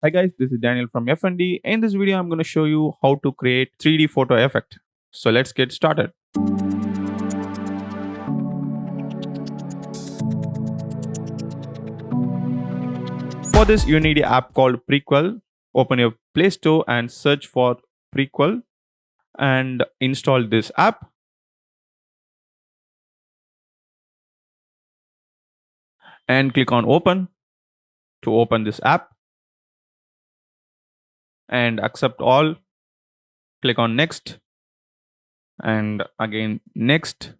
Hi guys, this is Daniel from FND. In this video, I'm going to show you how to create 3D photo effect. So let's get started. For this, you need an app called Prequel. Open your Play Store and search for Prequel and install this app. And click on Open to open this app. And accept all. Click on Next. And again Next.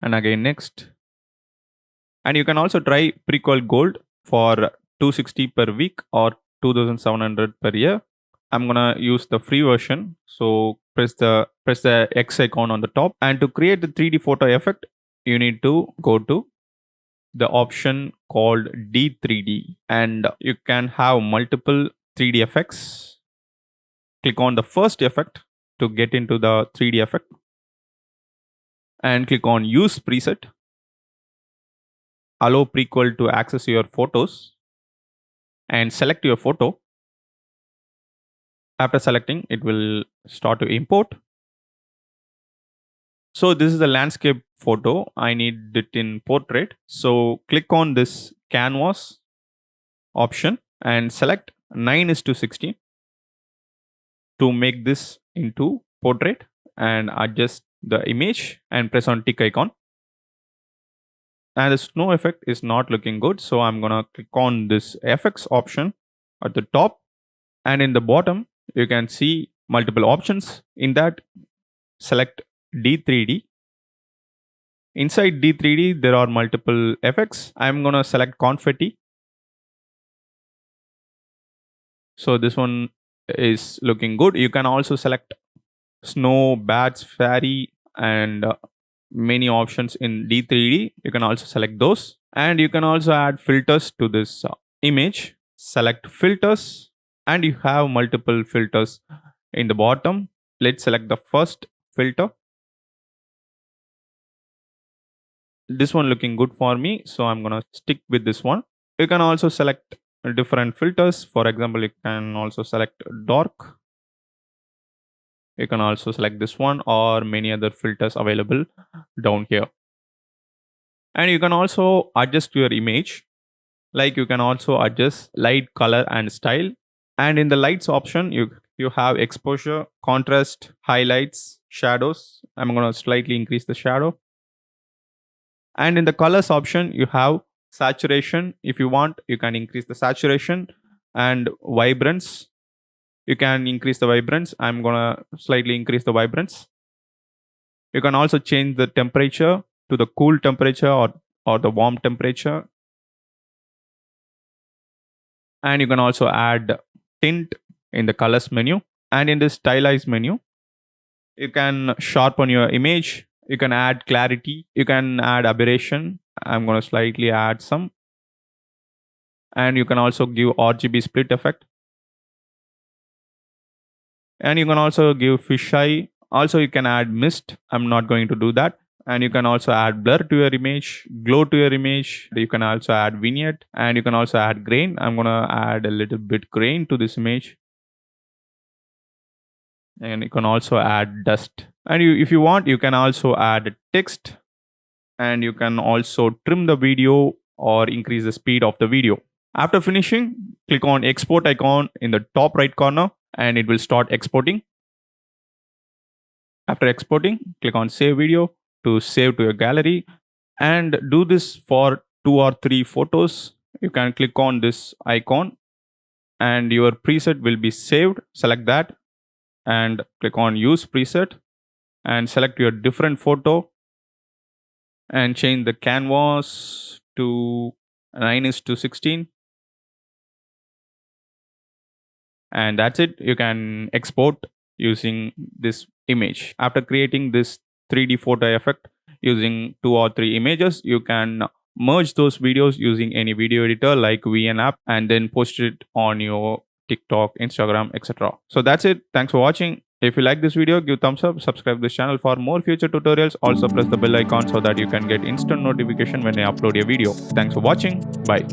And again Next. And you can also try Prequel Gold for $260 per week or $2,700 per year. I'm gonna use the free version. So press the X icon on the top. And to create the 3D photo effect, you need to go to the option called D3D, and you can have multiple 3D effects. Click on the first effect to get into the 3D effect, and click on Use Preset. Allow Prequel to access your photos and select your photo. After selecting, it will start to import. So this is a landscape photo. I need it in portrait. So click on this canvas option and select 9:16 to make this into portrait, and adjust the image and press on tick icon. And the snow effect is not looking good. So I'm gonna click on this FX option at the top, and in the bottom, you can see multiple options. In that, select D3D. Inside D3D, there are multiple effects. I'm gonna select confetti. So this one is looking good. You can also select snow, bats, fairy, and many options in D3D. You can also select those. And you can also add filters to this image. Select filters, and you have multiple filters in the bottom. Let's select the first filter. This one looking good for me, so I'm gonna stick with this one. You can also select different filters. For example, you can also select dark. You can also select this one or many other filters available down here. And you can also adjust your image. Like you can also adjust light, color, and style. And in the lights option, you have exposure, contrast, highlights, shadows. I'm gonna slightly increase the shadow. And in the colors option, you have saturation. If you want, you can increase the saturation, and vibrance. You can increase the vibrance. I'm gonna slightly increase the vibrance. You can also change the temperature to the cool temperature or the warm temperature. And you can also add tint in the colors menu. And in the stylize menu, you can sharpen your image. You can add clarity. You can add aberration. I'm going to slightly add some. And you can also give RGB split effect. And you can also give fisheye. Also, you can add mist. I'm not going to do that. And you can also add blur to your image, glow to your image. You can also add vignette, and you can also add grain. I'm going to add a little bit grain to this image. And you can also add dust. And if you want, you can also add text, and you can also trim the video or increase the speed of the video. After finishing, click on export icon in the top right corner, and it will start exporting. After exporting, click on save video to save to your gallery, and do this for 2 or 3 photos. You can click on this icon and your preset will be saved. Select that and click on use preset and select your different photo and change the canvas to 9:16. And that's it. You can export using this image. After creating this 3D photo effect using 2 or 3 images, you can merge those videos using any video editor like VN app and then post it on your TikTok, Instagram, etc. So that's it. Thanks for watching. If you like this video, give thumbs up, subscribe this channel for more future tutorials. Also press the bell icon so that you can get instant notification when I upload a video. Thanks for watching. Bye.